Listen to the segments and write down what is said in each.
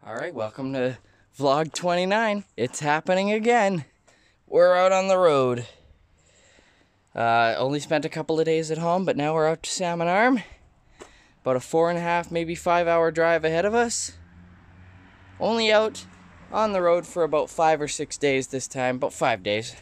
Alright, welcome to vlog 29. It's happening again. We're out on the road. Only spent a couple of days at home, but now we're out to Salmon Arm. About a 4.5, maybe 5 hour drive ahead of us. Only out on the road for about 5 or 6 days this time, about 5 days.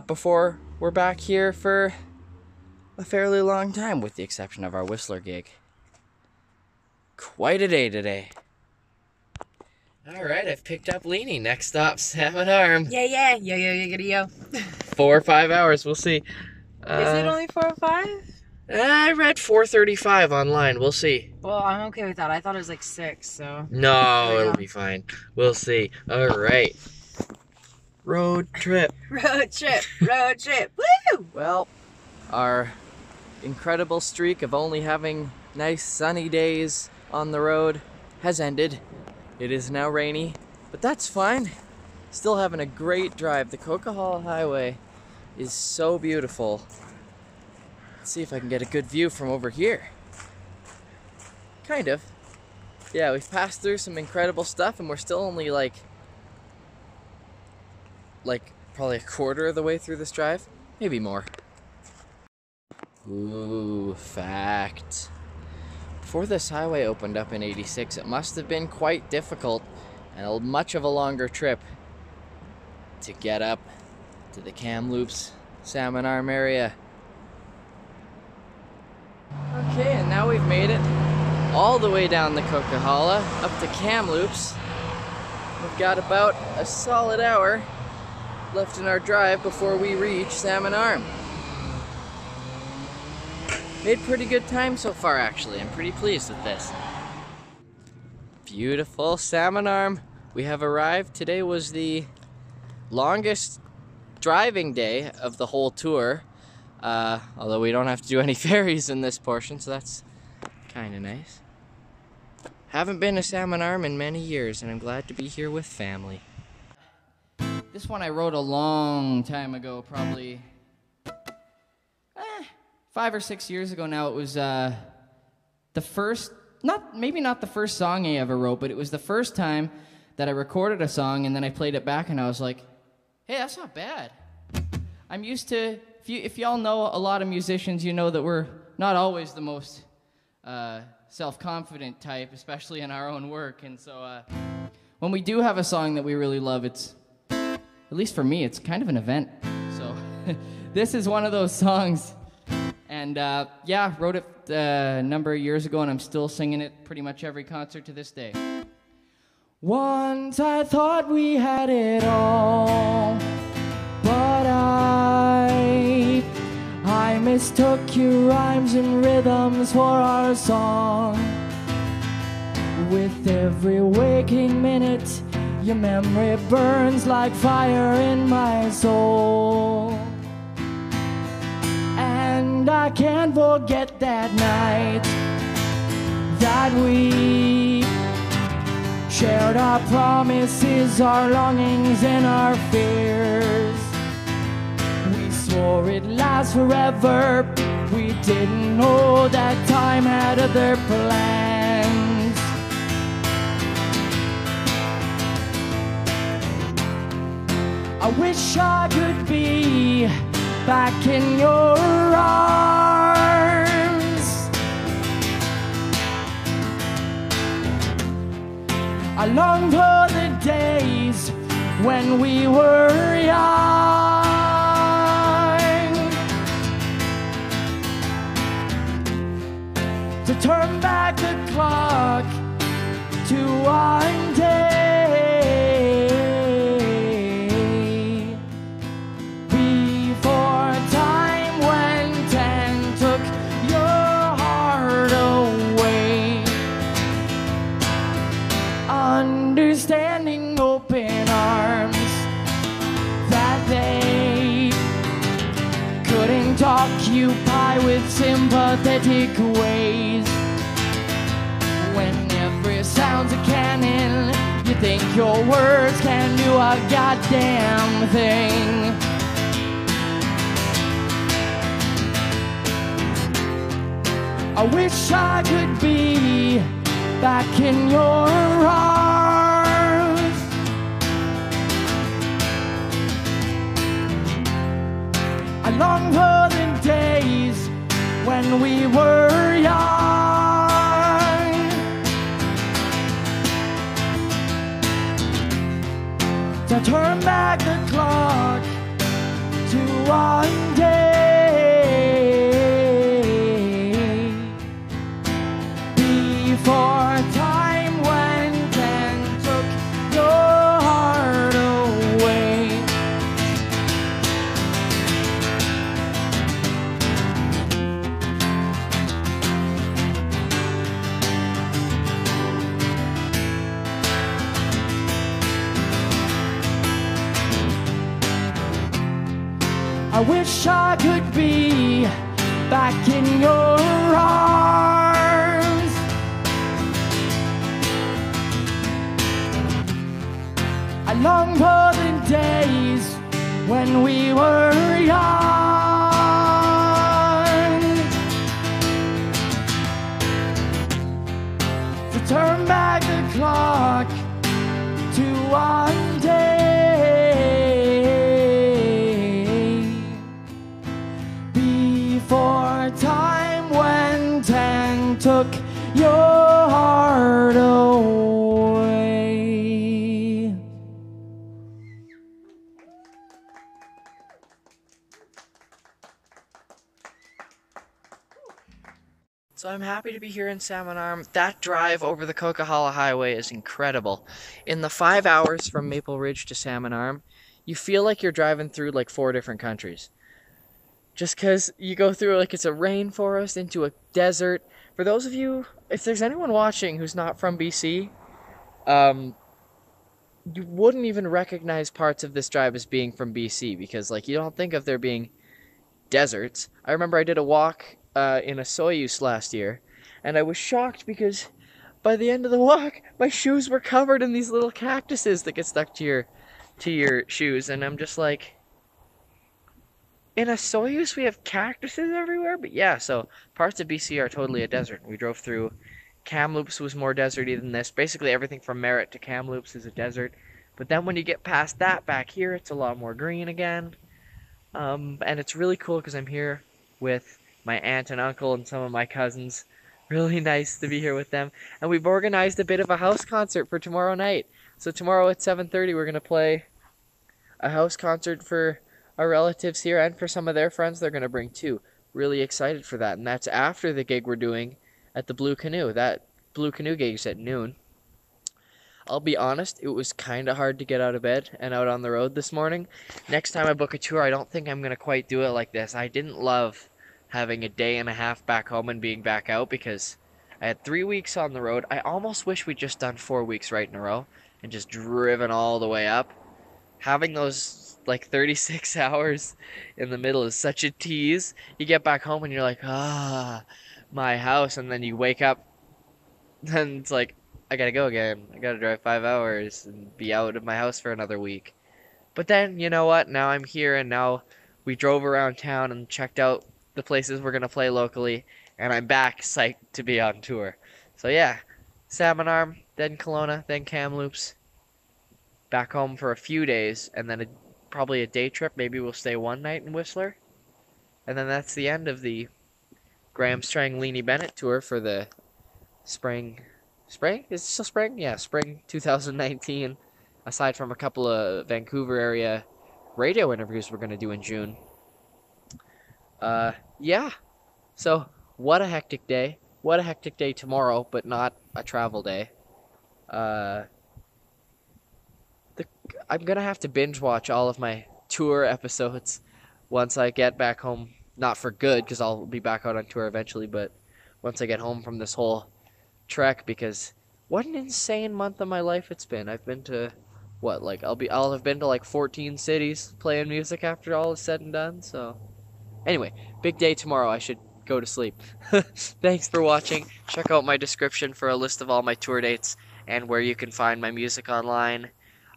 Before we're back here for a fairly long time, with the exception of our Whistler gig. Quite a day today. Alright, I've picked up Leenie. Next stop, Salmon Arm. Yeah. Yo. 4 or 5 hours, we'll see. Is it only 4 or 5? I read 4:35 online, we'll see. Well, I'm okay with that. I thought it was like 6, so. No, it'll be fine. We'll see. Alright. Road trip. Road trip. Woo! Well, our incredible streak of only having nice sunny days on the road has ended. It is now rainy, but that's fine. Still having a great drive. The COQUIHALLA highway is so beautiful. Let's see if I can get a good view from over here. Kind of. Yeah, we've passed through some incredible stuff and we're still only like probably a quarter of the way through this drive. Maybe more. Ooh, fact. Before this highway opened up in '86, it must have been quite difficult and much of a longer trip to get up to the Kamloops, Salmon Arm area. Okay, and now we've made it all the way down the COQUIHALLA up to Kamloops. We've got about a solid hour left in our drive before we reach Salmon Arm. Made pretty good time so far, actually. I'm pretty pleased with this. Beautiful Salmon Arm. We have arrived. Today was the longest driving day of the whole tour. Although we don't have to do any ferries in this portion, so that's kind of nice. Haven't been to Salmon Arm in many years, and I'm glad to be here with family. This one I wrote a long time ago, probably 5 or 6 years ago now. It was the first, maybe not the first song I ever wrote, but it was the first time that I recorded a song and then I played it back and I was like, hey, that's not bad. I'm used to, if y'all know a lot of musicians, you know that we're not always the most self-confident type, especially in our own work. And so when we do have a song that we really love, it's, at least for me, it's kind of an event. So this is one of those songs. And yeah, wrote it a number of years ago and I'm still singing it pretty much every concert to this day. Once I thought we had it all, but I mistook your rhymes and rhythms for our song. With every waking minute, your memory burns like fire in my soul. And I can't forget that night that we shared our promises, our longings and our fears. We swore it'd last forever. We didn't know that time had other plans. I wish I could be back in your arms. I long for the days when we were young, to turn back the clock to one day before time went and took your heart away. Understanding open arms that they couldn't occupy with sympathetic ways. When every sound's a cannon, you think your words can do a goddamn thing. I wish I could be back in your arms. I long for the days when we were young, to turn back the clock to one day before time went and took your heart away. I wish I could be back in your arms. I long for the days when we were young, to turn back the clock to one day before time went and took your heart away. So I'm happy to be here in Salmon Arm. That drive over the COQUIHALLA highway is incredible. In the 5 hours from Maple Ridge to Salmon Arm, you feel like you're driving through like 4 different countries. Just because you go through, like, it's a rainforest into a desert. For those of you, if there's anyone watching who's not from BC, you wouldn't even recognize parts of this drive as being from BC, because, like, you don't think of there being deserts. I remember I did a walk in a Soyuz last year, and I was shocked because by the end of the walk, my shoes were covered in these little cactuses that get stuck to your shoes, and I'm just like, in a Soyuz we have cactuses everywhere? But yeah, so parts of BC are totally a desert. We drove through, Kamloops was more deserty than this. Basically everything from Merritt to Kamloops is a desert. But then when you get past that, back here, it's a lot more green again. And it's really cool because I'm here with my aunt and uncle and some of my cousins. Really nice to be here with them. And we've organized a bit of a house concert for tomorrow night. So tomorrow at 7:30 we're going to play a house concert for our relatives here and for some of their friends they're going to bring too. Really excited for that. And that's after the gig we're doing at the Blue Canoe. That Blue Canoe gig's at noon. I'll be honest, it was kind of hard to get out of bed and out on the road this morning. Next time I book a tour, I don't think I'm going to quite do it like this. I didn't love having a day and a half back home and being back out because I had 3 weeks on the road. I almost wish we'd just done 4 weeks right in a row and just driven all the way up. Having those like 36 hours in the middle is such a tease. You get back home and you're like, my house, and then you wake up and it's like, I gotta go again. I gotta drive 5 hours and be out of my house for another week. But then, you know what? Now I'm here, and now we drove around town and checked out the places we're gonna play locally, and I'm back psyched to be on tour. So yeah, Salmon Arm, then Kelowna, then Kamloops, back home for a few days, and then probably a day trip. Maybe we'll stay one night in Whistler. And then that's the end of the Graham Strang Leenie Bennett tour for the spring? Is it still spring? Yeah, spring 2019. Aside from a couple of Vancouver area radio interviews we're going to do in June. Yeah. So, what a hectic day. What a hectic day tomorrow, but not a travel day. I'm going to have to binge watch all of my tour episodes once I get back home. Not for good, because I'll be back out on tour eventually, but once I get home from this whole trek, because what an insane month of my life it's been. I've been to, I'll have been to like 14 cities playing music after all is said and done, so. Anyway, big day tomorrow. I should go to sleep. Thanks for watching. Check out my description for a list of all my tour dates and where you can find my music online.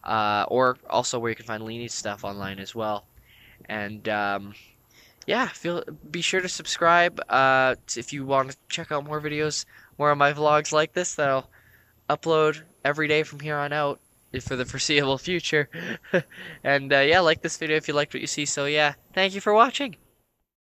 Or also where you can find Leenie's stuff online as well. And yeah, be sure to subscribe if you want to check out more videos more of my vlogs like this that I'll upload every day from here on out for the foreseeable future. And yeah, like this video if you liked what you see. So yeah, thank you for watching.